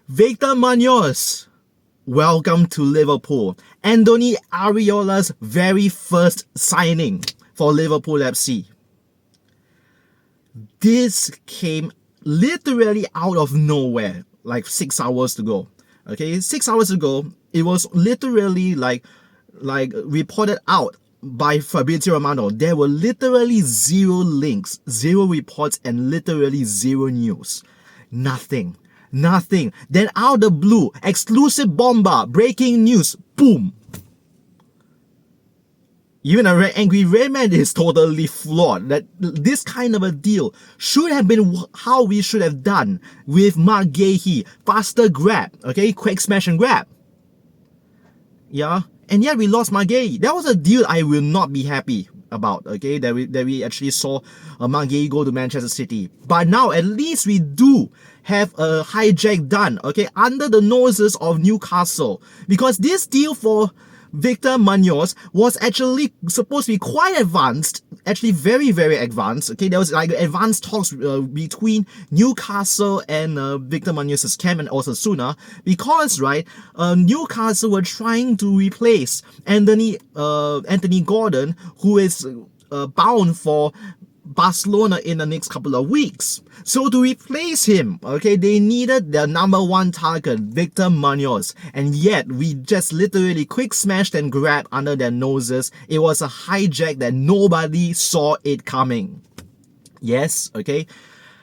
Victor Muñoz, welcome to Liverpool. Andoni Iraola's very first signing for Liverpool FC. This came literally out of nowhere, like 6 hours ago. Okay, 6 hours ago, it was literally like reported out by Fabrizio Romano. There were literally zero links, zero reports, and literally zero news. Nothing. Then out of the blue, exclusive bomba, breaking news, boom. Even a angry Red Man is totally flawed. That this kind of a deal should have been how we should have done with Mark Gahey. Faster grab, okay? Quick smash and grab. Yeah, and yet we lost Mark Gahey. That was a deal I will not be happy about, okay? That we actually saw Mark Gahey go to Manchester City. But now at least we do have a hijack done, okay? Under the noses of Newcastle. Because this deal for Victor Muñoz was actually supposed to be quite advanced, actually very, very advanced. Okay, there was like advanced talks between Newcastle and Victor Muñoz's camp and Osasuna, because Newcastle were trying to replace Anthony Gordon, who is bound for Barcelona in the next couple of weeks. So to replace him, okay, they needed their number one target, Victor Muñoz, and yet we just literally quick smashed and grabbed under their noses. It was a hijack that nobody saw it coming. Yes, okay.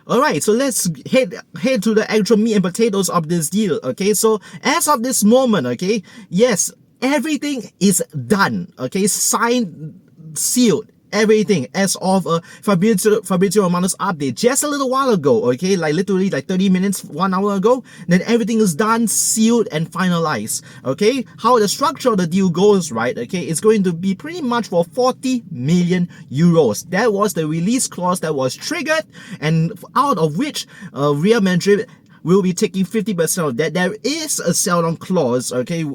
Alright, so let's head to the actual meat and potatoes of this deal, okay? So as of this moment, okay, yes, everything is done, okay, signed, sealed. Everything as of Fabrizio Romano's update just a little while ago, okay, like literally like 30 minutes, 1 hour ago. Then everything is done, sealed, and finalized. Okay, how the structure of the deal goes, right? Okay, it's going to be pretty much for 40 million euros. That was the release clause that was triggered, and out of which Real Madrid will be taking 50% of that. There is a sell-on clause, okay,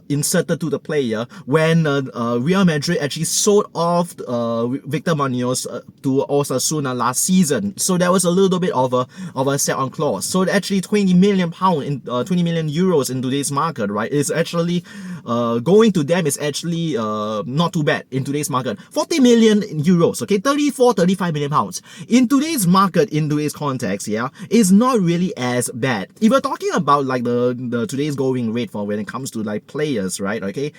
inserted to the player when Real Madrid actually sold off Victor Muñoz to Osasuna last season. So there was a little bit of a sell-on clause. So actually 20 million euros in today's market, right, is actually going to them is actually not too bad in today's market. 40 million euros, okay, 35 million pounds. In today's market, in today's context, yeah, is not really as bad. If we're talking about like the today's going rate for when it comes to like players, right, okay,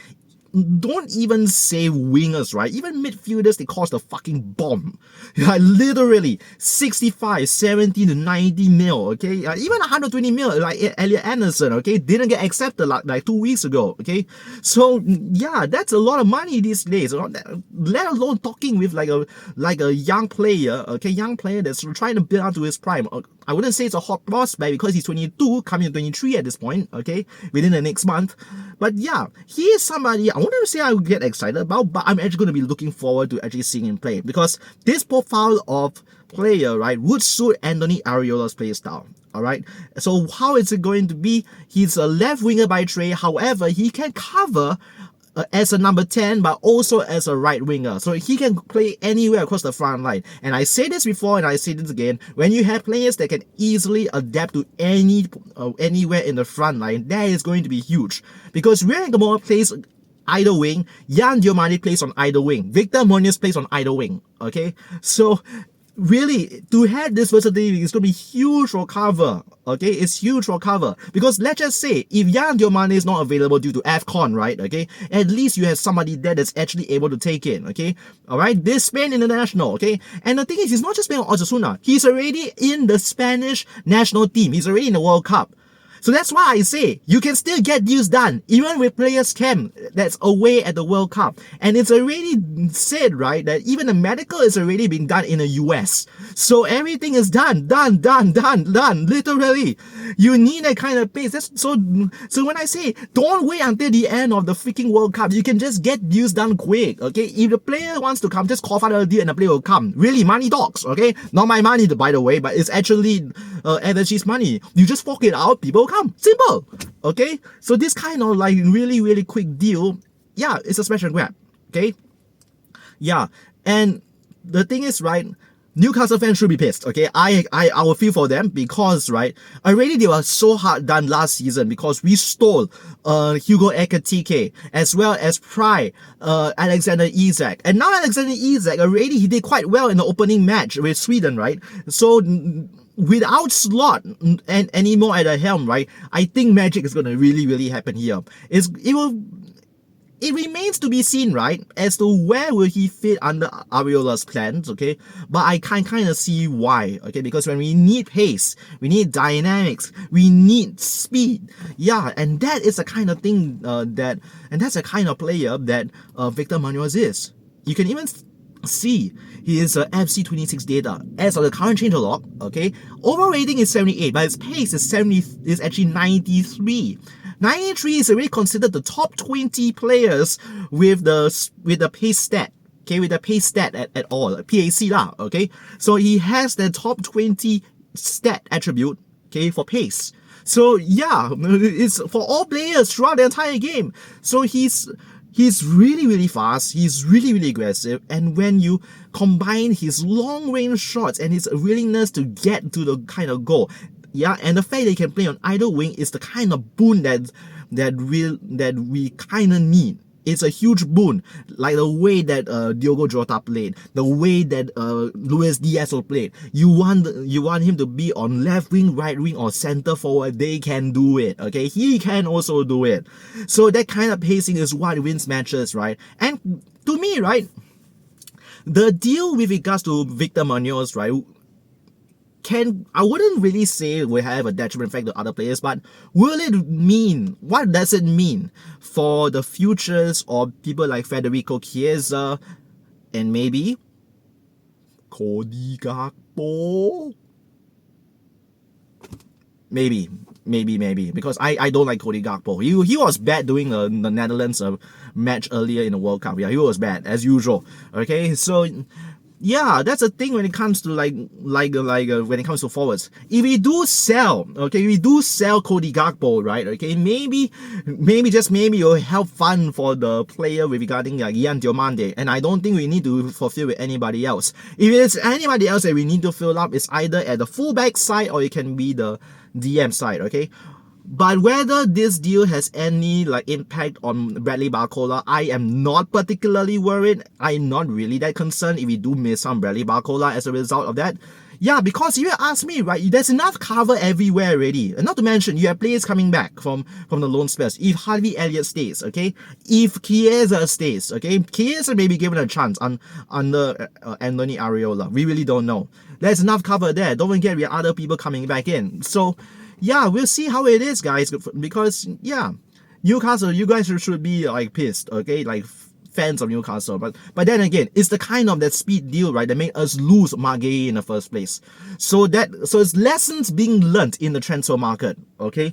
don't even say wingers, right? Even midfielders, they cost a fucking bomb. Like literally 65, 70 to 90 mil, okay? Even 120 mil, like Elliot Anderson, okay, didn't get accepted like 2 weeks ago, okay? So yeah, that's a lot of money these days. Let alone talking with like a young player, okay, young player that's trying to build up to his prime. I wouldn't say it's a hot prospect because he's 22, coming to 23 at this point, okay, within the next month. But yeah, he is somebody I wouldn't say I would get excited about, but I'm actually going to be looking forward to actually seeing him play, because this profile of player, right, would suit Andoni Iraola's play style. Alright, so how is it going to be? He's a left winger by trade, however, he can cover as a number 10, but also as a right winger. So he can play anywhere across the front line. And I say this before and I say this again, when you have players that can easily adapt to anywhere in the front line, that is going to be huge. Because Real Madrid plays either wing, Yan Diomande plays on either wing, Victor Muñoz plays on either wing. Okay, so really, to have this versatility is going to be huge for cover. Okay, it's huge for cover. Because let's just say, if Yan Diomande is not available due to AFCON, right, okay, at least you have somebody there that's actually able to take in, okay, alright, this Spain international, okay, and the thing is, he's not just playing on Osasuna, he's already in the Spanish national team, he's already in the World Cup. So that's why I say, you can still get deals done, even with players' camp that's away at the World Cup. And it's already said, right, that even the medical is already being done in the US. So everything is done, literally. You need that kind of pace. So when I say, don't wait until the end of the freaking World Cup, you can just get deals done quick, okay? If the player wants to come, just call for the deal and the player will come. Really, money talks, okay? Not my money, by the way, but it's actually LFC's money. You just fork it out, people come. Simple. Okay? So this kind of like really, really quick deal, yeah, it's a smash and grab. Okay? Yeah. And the thing is, right, Newcastle fans should be pissed, okay? I will feel for them because, right, already they were so hard done last season because we stole Hugo Ekitike as well as Alexander Isak. And now Alexander Isak already, he did quite well in the opening match with Sweden, right? So without Slot and anymore at the helm, right, I think magic is going to really happen here. It remains to be seen, right, as to where will he fit under Iraola's plans, okay? But I can kind of see why, okay? Because when we need pace, we need dynamics, we need speed, yeah, and that is the kind of thing that's the kind of player that Victor Muñoz is. You can even see his FC26 data as of the current changelog, okay? Overall rating is 78, but his pace is actually 93. 93 is already considered the top 20 players with the pace stat. Okay, with the pace stat at all, PAC lah, okay? So he has the top 20 stat attribute, okay, for pace. So yeah, it's for all players throughout the entire game. So he's really fast, he's really aggressive, and when you combine his long range shots and his willingness to get to the kind of goal, yeah, and the fact that he can play on either wing is the kind of boon that we kind of need. It's a huge boon, like the way that Diogo Jota played, the way that Luis Diaz played. You want him to be on left wing, right wing, or center forward. They can do it, okay? He can also do it. So that kind of pacing is what wins matches, right? And to me, right, the deal with regards to Victor Muñoz, right, I wouldn't really say we have a detriment effect to other players, but what does it mean for the futures of people like Federico Chiesa and maybe Cody Gakpo? Maybe, because I don't like Cody Gakpo. He was bad doing the Netherlands match earlier in the World Cup. Yeah, he was bad as usual. Okay, so yeah, that's the thing when it comes to when it comes to forwards. If we do sell, okay, we do sell Cody Gakpo, right? Okay, maybe it'll help fund for the player with regarding Ian Diomande, and I don't think we need to fulfill with anybody else. If it's anybody else that we need to fill up, it's either at the fullback side or it can be the DM side, okay? But whether this deal has any impact on Bradley Barcola, I am not particularly worried. I'm not really that concerned if we do miss on Bradley Barcola as a result of that. Yeah, because if you ask me, right, there's enough cover everywhere already. And not to mention, you have players coming back from the loan spells. If Harvey Elliott stays, okay? If Chiesa stays, okay? Chiesa may be given a chance under Anthony Iraola. We really don't know. There's enough cover there. Don't forget, we have other people coming back in. So yeah, we'll see how it is, guys, because yeah, Newcastle, you guys should be pissed, okay, fans of Newcastle, but then again, it's the kind of that speed deal, right, that made us lose Mark Gay in the first place. So it's lessons being learnt in the transfer market, okay?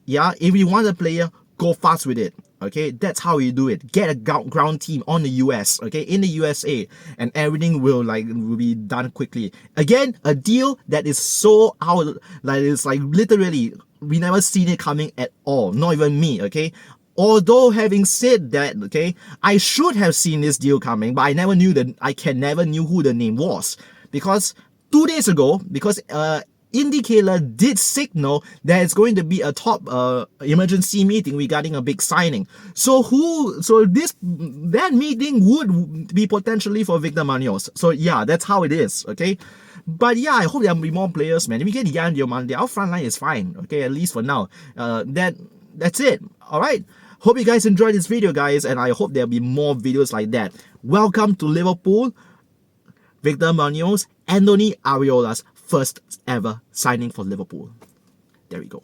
Yeah, if you want a player, go fast with it. Okay, that's how you do it. Get a ground team on the US, okay, in the USA, and everything will be done quickly. Again, a deal that is so out, it's literally we never seen it coming at all. Not even me, okay. Although having said that, okay, I should have seen this deal coming, but I never knew who the name was, because 2 days ago, because IndyKaila did signal that it's going to be a top emergency meeting regarding a big signing. So that meeting would be potentially for Victor Muñoz. So yeah, that's how it is, okay? But yeah, I hope there will be more players, man. If we get Ian Diomande, our front line is fine, okay, at least for now. That's it, alright? Hope you guys enjoyed this video, guys, and I hope there'll be more videos like that. Welcome to Liverpool. Victor Muñoz, Anthony Iraola's first ever signing for Liverpool. There we go.